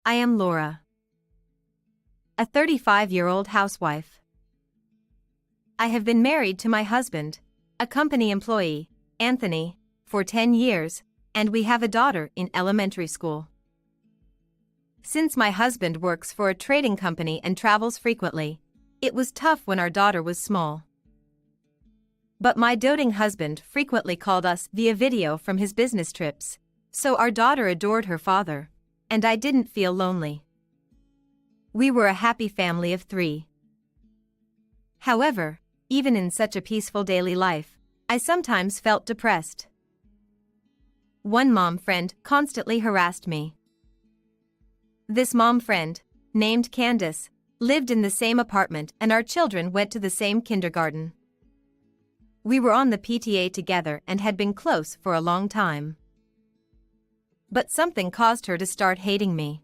I am Laura, a 35-year-old housewife. I have been married to my husband, a company employee, Anthony, for 10 years, and we have a daughter in elementary school. Since my husband works for a trading company and travels frequently, it was tough when our daughter was small. But my doting husband frequently called us via video from his business trips, so our daughter adored her father, and I didn't feel lonely. We were a happy family of 3. However, even in such a peaceful daily life, I sometimes felt depressed. One mom friend constantly harassed me. This mom friend, named Candace, lived in the same apartment and our children went to the same kindergarten. We were on the PTA together and had been close for a long time. But something caused her to start hating me.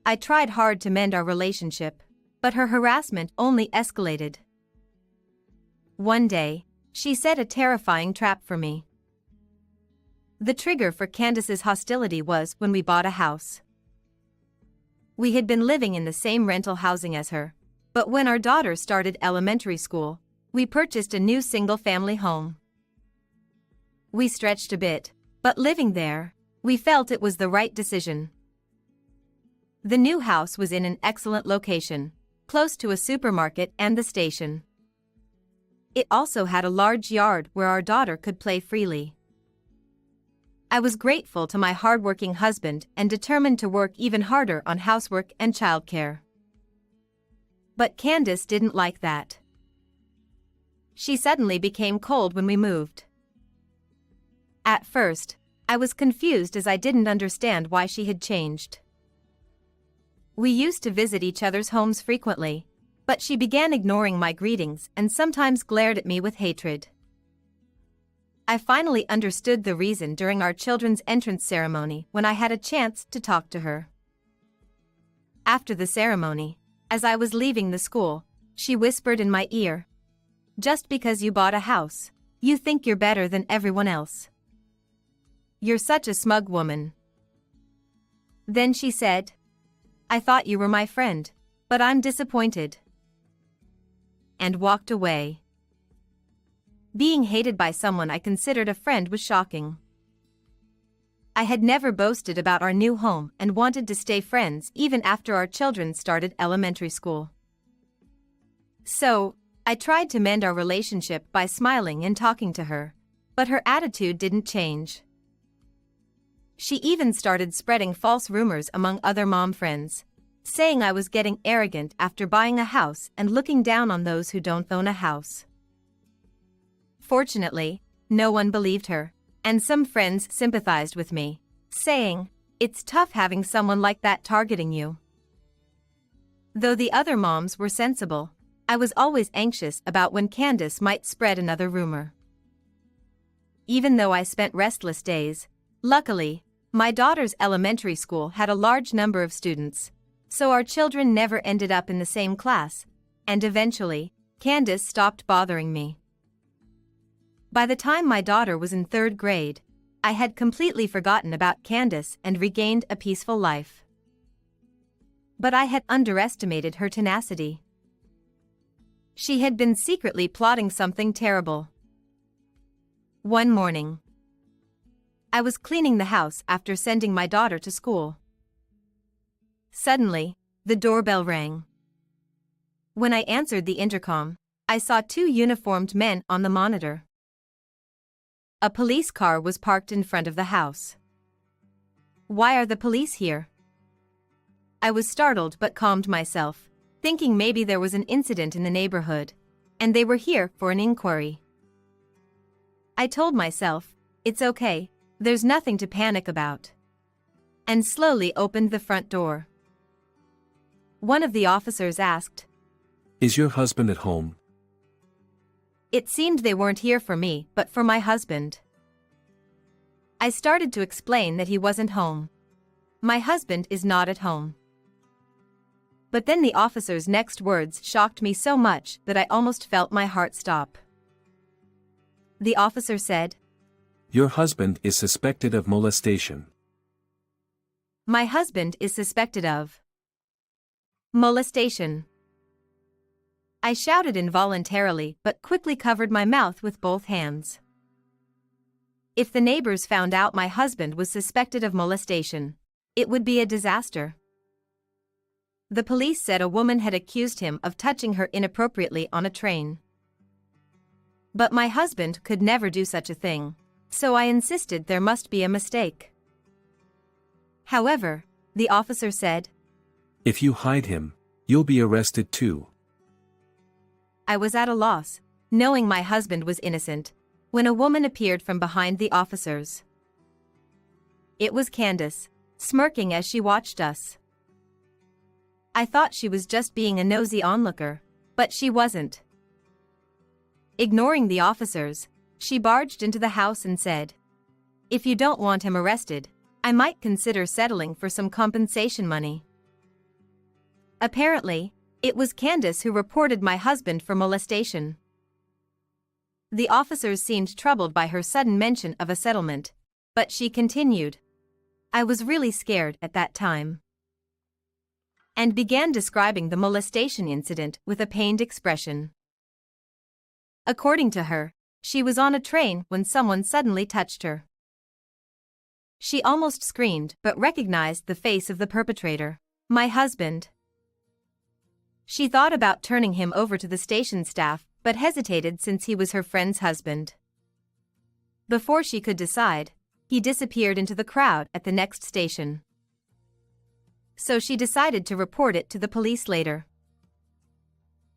I tried hard to mend our relationship, but her harassment only escalated. One day, she set a terrifying trap for me. The trigger for Candace's hostility was when we bought a house. We had been living in the same rental housing as her, but when our daughter started elementary school, we purchased a new single-family home. We stretched a bit, but living there, we felt it was the right decision. The new house was in an excellent location, close to a supermarket and the station. It also had a large yard where our daughter could play freely. I was grateful to my hardworking husband and determined to work even harder on housework and childcare. But Candace didn't like that. She suddenly became cold when we moved. At first, I was confused as I didn't understand why she had changed. We used to visit each other's homes frequently, but she began ignoring my greetings and sometimes glared at me with hatred. I finally understood the reason during our children's entrance ceremony when I had a chance to talk to her. After the ceremony, as I was leaving the school, she whispered in my ear, "Just because you bought a house, you think you're better than everyone else. You're such a smug woman." Then she said, "I thought you were my friend, but I'm disappointed," and walked away. Being hated by someone I considered a friend was shocking. I had never boasted about our new home and wanted to stay friends even after our children started elementary school. So, I tried to mend our relationship by smiling and talking to her, but her attitude didn't change. She even started spreading false rumors among other mom friends, saying I was getting arrogant after buying a house and looking down on those who don't own a house. Fortunately, no one believed her, and some friends sympathized with me, saying, "It's tough having someone like that targeting you." Though the other moms were sensible, I was always anxious about when Candace might spread another rumor. Even though I spent restless days, luckily, my daughter's elementary school had a large number of students, so our children never ended up in the same class, and eventually, Candace stopped bothering me. By the time my daughter was in 3rd grade, I had completely forgotten about Candace and regained a peaceful life. But I had underestimated her tenacity. She had been secretly plotting something terrible. One morning, I was cleaning the house after sending my daughter to school. Suddenly, the doorbell rang. When I answered the intercom, I saw 2 uniformed men on the monitor. A police car was parked in front of the house. "Why are the police here?" I was startled but calmed myself, thinking maybe there was an incident in the neighborhood, and they were here for an inquiry. I told myself, "It's okay, there's nothing to panic about," and slowly opened the front door. One of the officers asked, "Is your husband at home?" It seemed they weren't here for me, but for my husband. I started to explain that he wasn't home. "My husband is not at home." But then the officer's next words shocked me so much that I almost felt my heart stop. The officer said, "Your husband is suspected of molestation." My husband is suspected of molestation. I shouted involuntarily but quickly covered my mouth with both hands. If the neighbors found out my husband was suspected of molestation, it would be a disaster. The police said a woman had accused him of touching her inappropriately on a train. But my husband could never do such a thing, so I insisted there must be a mistake. However, the officer said, If you hide him, you'll be arrested too. I was at a loss, knowing my husband was innocent, when a woman appeared from behind the officers. It was Candace, smirking as she watched us. I thought she was just being a nosy onlooker, but she wasn't. Ignoring the officers, she barged into the house and said, If you don't want him arrested, I might consider settling for some compensation money. Apparently, it was Candace who reported my husband for molestation. The officers seemed troubled by her sudden mention of a settlement, but she continued. I was really scared at that time. And began describing the molestation incident with a pained expression. According to her, she was on a train when someone suddenly touched her. She almost screamed but recognized the face of the perpetrator, my husband. She thought about turning him over to the station staff but hesitated since he was her friend's husband. Before she could decide, he disappeared into the crowd at the next station. So she decided to report it to the police later.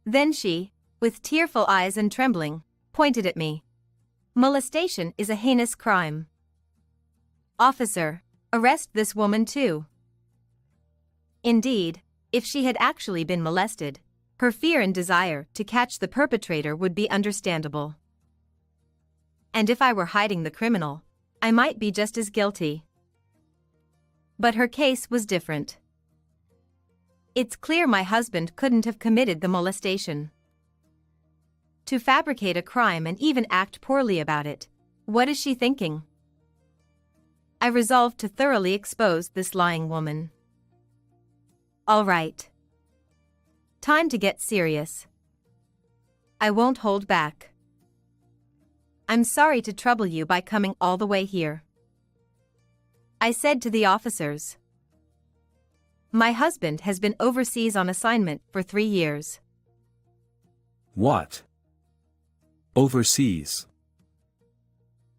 Then she, with tearful eyes and trembling, pointed at me. Molestation is a heinous crime. Officer, arrest this woman too. Indeed, if she had actually been molested, her fear and desire to catch the perpetrator would be understandable. And if I were hiding the criminal, I might be just as guilty. But her case was different. It's clear my husband couldn't have committed the molestation. To fabricate a crime and even act poorly about it, what is she thinking? I resolved to thoroughly expose this lying woman. All right. Time to get serious. I won't hold back. I'm sorry to trouble you by coming all the way here, I said to the officers. My husband has been overseas on assignment for 3 years. What? Overseas?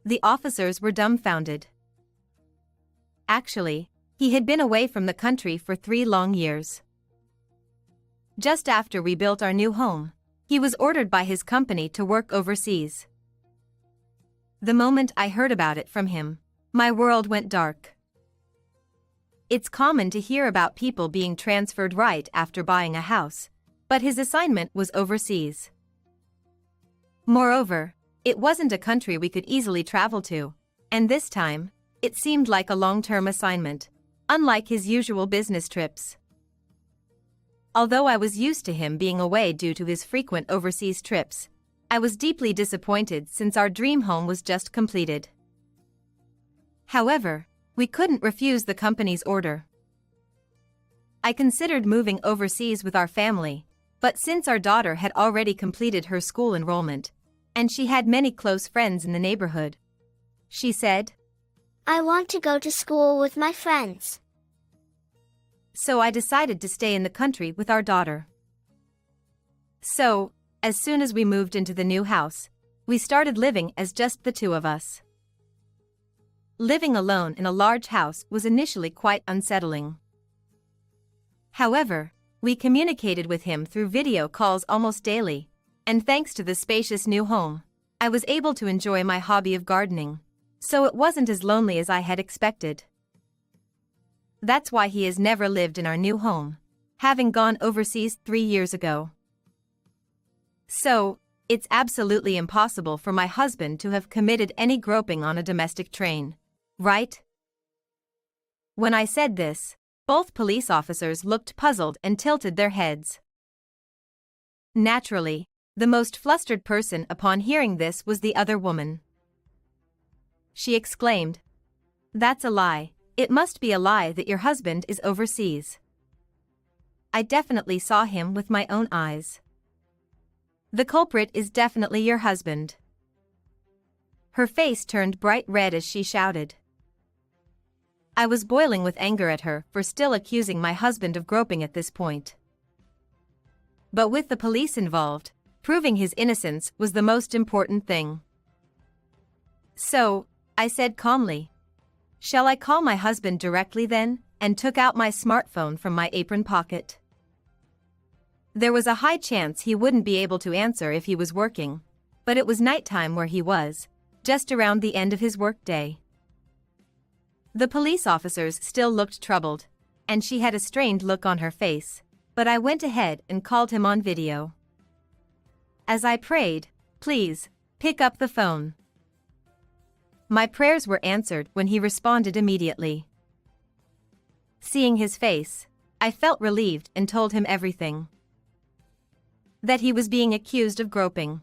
The officers were dumbfounded. Actually, he had been away from the country for 3 long years. Just after we built our new home, he was ordered by his company to work overseas. The moment I heard about it from him, my world went dark. It's common to hear about people being transferred right after buying a house, but his assignment was overseas. Moreover, it wasn't a country we could easily travel to, and this time, it seemed like a long-term assignment, unlike his usual business trips. Although I was used to him being away due to his frequent overseas trips, I was deeply disappointed since our dream home was just completed. However, we couldn't refuse the company's order. I considered moving overseas with our family, but since our daughter had already completed her school enrollment, and she had many close friends in the neighborhood, she said, I want to go to school with my friends. So I decided to stay in the country with our daughter. So, as soon as we moved into the new house, we started living as just the 2 of us. Living alone in a large house was initially quite unsettling. However, we communicated with him through video calls almost daily, and thanks to the spacious new home, I was able to enjoy my hobby of gardening, so it wasn't as lonely as I had expected. That's why he has never lived in our new home, having gone overseas 3 years ago. So, it's absolutely impossible for my husband to have committed any groping on a domestic train, right? When I said this, both police officers looked puzzled and tilted their heads. Naturally, the most flustered person upon hearing this was the other woman. She exclaimed, That's a lie, It must be a lie that your husband is overseas. I definitely saw him with my own eyes. The culprit is definitely your husband. Her face turned bright red as she shouted. I was boiling with anger at her for still accusing my husband of groping at this point. But with the police involved, proving his innocence was the most important thing. So, I said calmly, "Shall I call my husband directly then?" and took out my smartphone from my apron pocket. There was a high chance he wouldn't be able to answer if he was working, but it was nighttime where he was, just around the end of his workday. The police officers still looked troubled, and she had a strained look on her face, but I went ahead and called him on video. As I prayed, "Please, pick up the phone." My prayers were answered when he responded immediately. Seeing his face, I felt relieved and told him everything. That he was being accused of groping.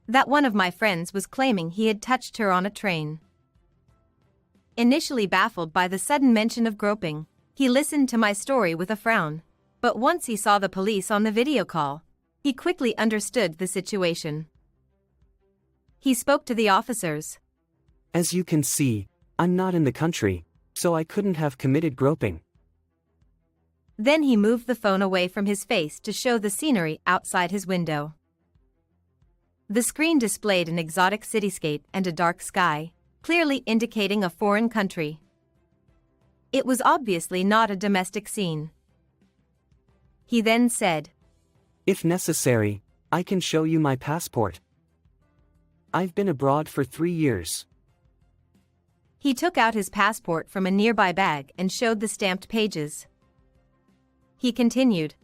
That one of my friends was claiming he had touched her on a train. Initially baffled by the sudden mention of groping, he listened to my story with a frown, but once he saw the police on the video call, he quickly understood the situation. He spoke to the officers. "As you can see, I'm not in the country, so I couldn't have committed groping." Then he moved the phone away from his face to show the scenery outside his window. The screen displayed an exotic cityscape and a dark sky, clearly indicating a foreign country. It was obviously not a domestic scene. He then said, "If necessary, I can show you my passport. I've been abroad for 3 years." He took out his passport from a nearby bag and showed the stamped pages. He continued,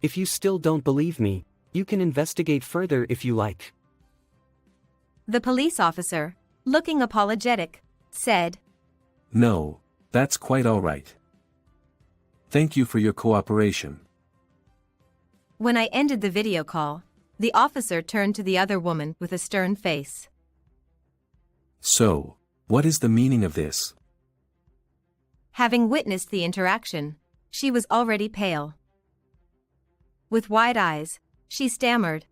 "If you still don't believe me, you can investigate further if you like." The police officer, looking apologetic, said, No, that's quite all right. Thank you for your cooperation. When I ended the video call, the officer turned to the other woman with a stern face. So, what is the meaning of this? Having witnessed the interaction, she was already pale. With wide eyes, she stammered,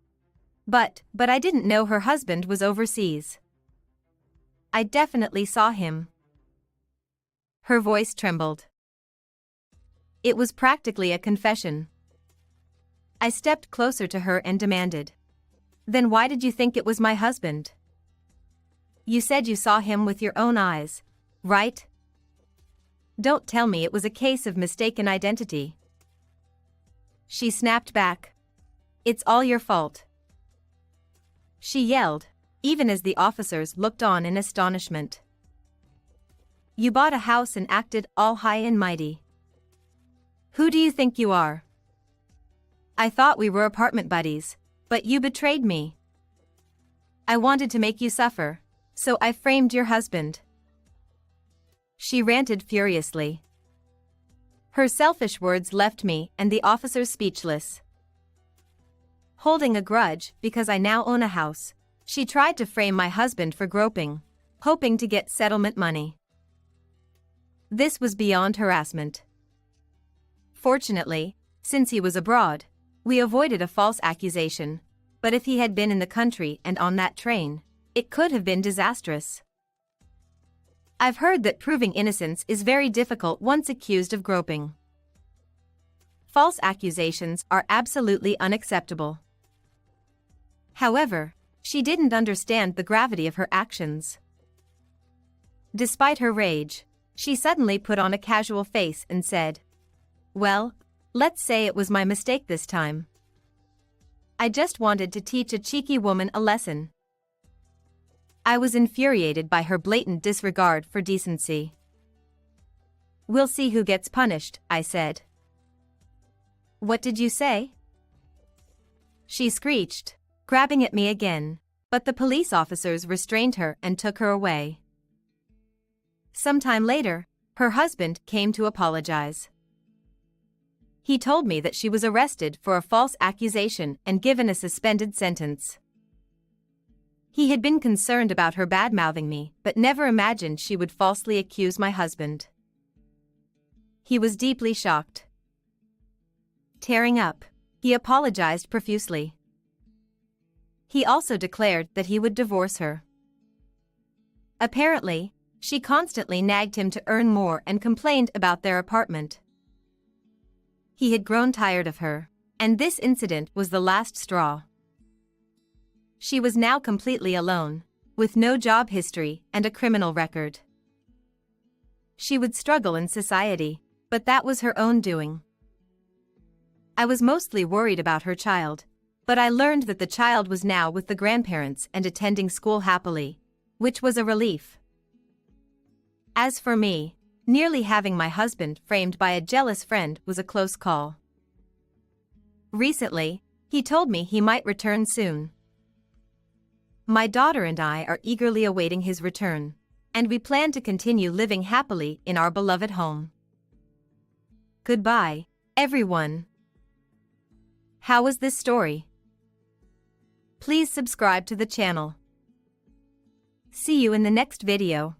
But I didn't know her husband was overseas. I definitely saw him." Her voice trembled. It was practically a confession. I stepped closer to her and demanded, "Then why did you think it was my husband? You said you saw him with your own eyes, right? Don't tell me it was a case of mistaken identity." She snapped back, "It's all your fault." She yelled, even as the officers looked on in astonishment. "You bought a house and acted all high and mighty. Who do you think you are? I thought we were apartment buddies, but you betrayed me. I wanted to make you suffer, so I framed your husband." She ranted furiously. Her selfish words left me and the officers speechless. Holding a grudge because I now own a house, she tried to frame my husband for groping, hoping to get settlement money. This was beyond harassment. Fortunately, since he was abroad, we avoided a false accusation, but if he had been in the country and on that train, it could have been disastrous. I've heard that proving innocence is very difficult once accused of groping. False accusations are absolutely unacceptable. However, she didn't understand the gravity of her actions. Despite her rage, she suddenly put on a casual face and said, "Well, let's say it was my mistake this time. I just wanted to teach a cheeky woman a lesson." I was infuriated by her blatant disregard for decency. "We'll see who gets punished," I said. "What did you say?" She screeched, grabbing at me again, but the police officers restrained her and took her away. Sometime later, her husband came to apologize. He told me that she was arrested for a false accusation and given a suspended sentence. He had been concerned about her bad-mouthing me, but never imagined she would falsely accuse my husband. He was deeply shocked. Tearing up, he apologized profusely. He also declared that he would divorce her. Apparently, she constantly nagged him to earn more and complained about their apartment. He had grown tired of her, and this incident was the last straw. She was now completely alone, with no job history and a criminal record. She would struggle in society, but that was her own doing. I was mostly worried about her child, but I learned that the child was now with the grandparents and attending school happily, which was a relief. As for me, nearly having my husband framed by a jealous friend was a close call. Recently, he told me he might return soon. My daughter and I are eagerly awaiting his return, and we plan to continue living happily in our beloved home. Goodbye, everyone. How was this story? Please subscribe to the channel. See you in the next video.